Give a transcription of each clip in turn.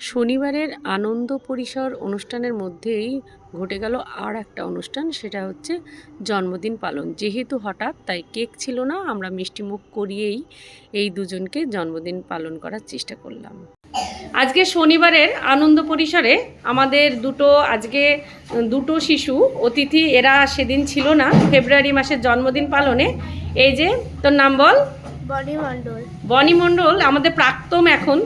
শনিবারের আনন্দ পরিসর অনুষ্ঠানের মধ্যেই ঘটে গেল আর একটা অনুষ্ঠান, সেটা হচ্ছে জন্মদিন পালন। যেহেতু হঠাৎ, তাই কেক ছিল না, আমরা মিষ্টিমুখ করিয়েই এই দুজনকে জন্মদিন পালন করার চেষ্টা করলাম। আজকে শনিবারের আনন্দ পরিসরে আমাদের আজকে দুটো শিশু অতিথি, এরা সেদিন ছিল না ফেব্রুয়ারি মাসের জন্মদিন পালনে। এই যে, তোর নাম বল? বনি মণ্ডল। বনি মণ্ডল আমাদের প্রাক্তম এখন,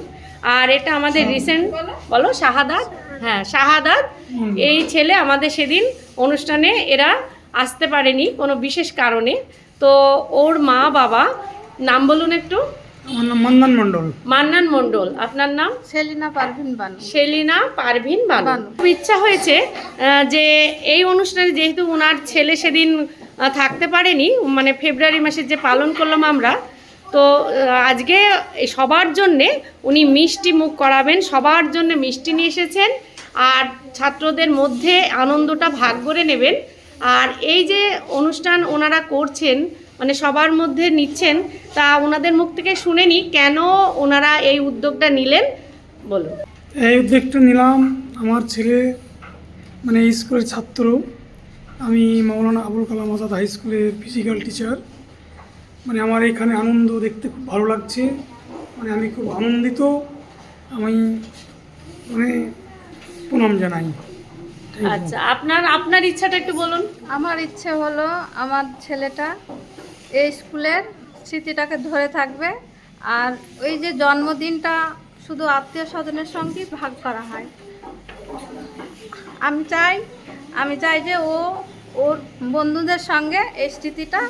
আর এটা আমাদের রিসেন্ট, বলো শাহাদাত। হ্যাঁ, শাহাদাত। এই ছেলে আমাদের সেদিন অনুষ্ঠানে এরা আসতে পারেনি কোনো বিশেষ কারণে। তো ওর মা বাবা, নাম বলুন একটু। আমার নাম মান্নান মণ্ডল। মান্নান মণ্ডল। আপনার নাম? সেলিনা পারভিন বানু। সেলিনা পারভিন বানু। খুব ইচ্ছা হয়েছে যে এই অনুষ্ঠানে, যেহেতু ওনার ছেলে সেদিন থাকতে পারেনি, মানে ফেব্রুয়ারি মাসে যে পালন করলাম আমরা, তো আজকে সবার জন্যে উনি মিষ্টি মুখ করাবেন, সবার জন্য মিষ্টি নিয়ে এসেছেন, আর ছাত্রদের মধ্যে আনন্দটা ভাগ করে নেবেন। আর এই যে অনুষ্ঠান ওনারা করছেন, মানে সবার মধ্যে নিচ্ছেন, তা ওনাদের মুখ থেকে শুনে নিই কেন ওনারা এই উদ্যোগটা নিলেন। বলুন। এই উদ্যোগটা নিলাম, আমার ছেলে মানে এই স্কুলের ছাত্র। আমি মাওলানা আবুল কালাম আজাদ হাই স্কুলের ফিজিক্যাল টিচার। মানে আমার এখানে আনন্দ দেখতে খুব ভালো লাগছে, মানে আমি খুব আনন্দিত। আমি মানে প্রণাম জানাই। আচ্ছা, আপনার ইচ্ছাটা একটু বলুন। আমার ইচ্ছে হলো আমার ছেলেটা এই স্কুলের স্মৃতিটাকে ধরে থাকবে, আর ওই যে জন্মদিনটা শুধু আত্মীয় স্বজনের সঙ্গেই ভাগ করা হয়। আমি চাই যে ওর বন্ধুদের সঙ্গে এই স্মৃতিটা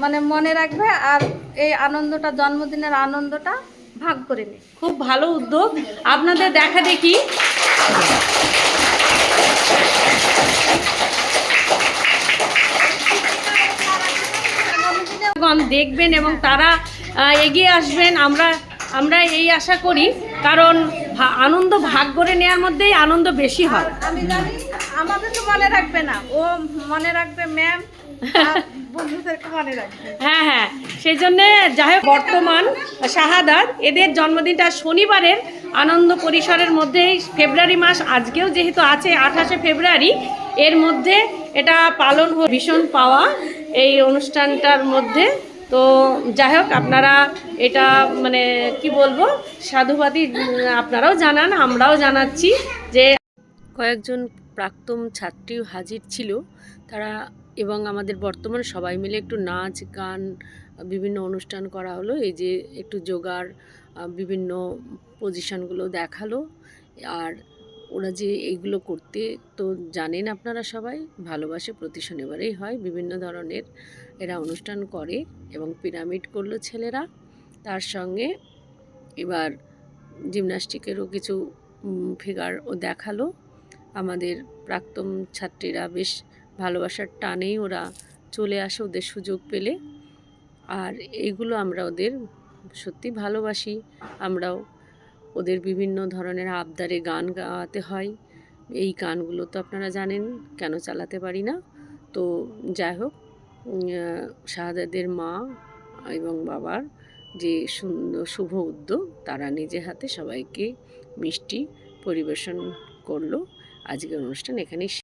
মানে মনে রাখবে, আর এই আনন্দটা, জন্মদিনের আনন্দটা ভাগ করে নিই। খুব ভালো উদ্যোগ আপনাদের। দেখা দেখি দেখবেন এবং তারা এগিয়ে আসবেন, আমরা এই আশা করি, কারণ আনন্দ ভাগ করে নেওয়ার মধ্যেই আনন্দ বেশি হয়। আমি জানি আমাদের তো মনে রাখবে না, ও মনে রাখবে ম্যাম, বন্ধুদেরকে মনে রাখবে। হ্যাঁ হ্যাঁ, সেই জন্যে যাই হোক, বর্তমান শাহাদাত এদের জন্মদিনটা শনিবারের আনন্দ পরিসরের মধ্যেই, ফেব্রুয়ারি মাস আজকেও যেহেতু আছে 28শে ফেব্রুয়ারি, এর মধ্যে এটা পালন ভীষণ পাওয়া এই অনুষ্ঠানটার মধ্যে। তো যাই হোক, আপনারা এটা মানে কি বলবো, সাধুবাদী আপনারাও জানান, আমরাও জানাচ্ছি যে কয়েকজন প্রাক্তন ছাত্রী হাজির ছিল তারা, এবং আমাদের বর্তমান সবাই মিলে একটু নাচ গান বিভিন্ন অনুষ্ঠান করা হলো। এই যে একটু যোগার বিভিন্ন পজিশনগুলো দেখালো। আর ওরা যে এইগুলো করতে, তো জানেন আপনারা সবাই, ভালোবাসে প্রতি শনিবারেই হয়, বিভিন্ন ধরনের এরা অনুষ্ঠান করে, এবং পিরামিড করলো ছেলেরা। তার সঙ্গে এবার জিমন্যাস্টিকেরও কিছু ফিগার ও দেখালো। আমাদের প্রাক্তন ছাত্রীরা বেশ ভালোবাসার টানেই ওরা চলে আসে ওদের সুযোগ পেলে। আর এইগুলো আমরা ওদের সত্যি ভালোবাসি। আমরাও ওদের বিভিন্ন ধরনের আবদারে গান গাওয়াতে হয়। এই গানগুলো তো আপনারা জানেন, কেন চালাতে পারি না। তো যাই হোক, শাহাদাতের মা এবং বাবার যে সুন্দর শুভ উদ্যোগ, তারা নিজে হাতে সবাইকে মিষ্টি পরিবেশন করলো। আজকের অনুষ্ঠান এখানেই